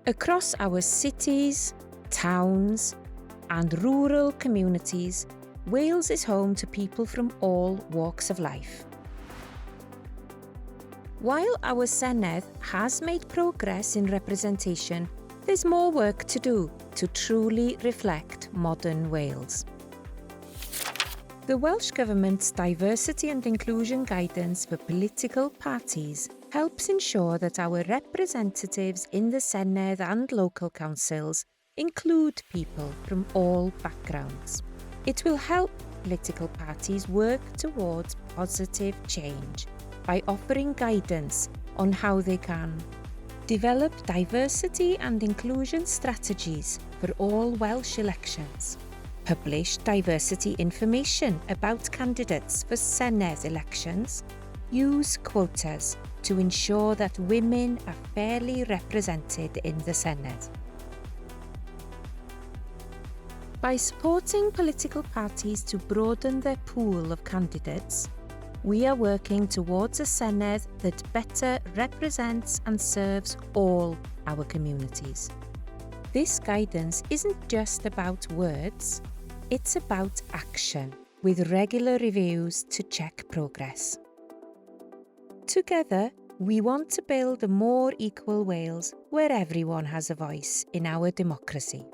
Across our cities, towns, and rural communities, Wales is home to people from all walks of life. While our Senedd has made progress in representation, there's more work to do to truly reflect modern Wales. The Welsh Government's Diversity and Inclusion Guidance for political parties helps ensure that our representatives in the Senedd and local councils include people from all backgrounds. It will help political parties work towards positive change by offering guidance on how they can develop diversity and inclusion strategies for all Welsh elections, publish diversity information about candidates for Senedd elections, use quotas to ensure that women are fairly represented in the Senedd. By supporting political parties to broaden their pool of candidates, we are working towards a Senedd that better represents and serves all our communities. This guidance isn't just about words, it's about action, with regular reviews to check progress. Together, we want to build a more equal Wales where everyone has a voice in our democracy.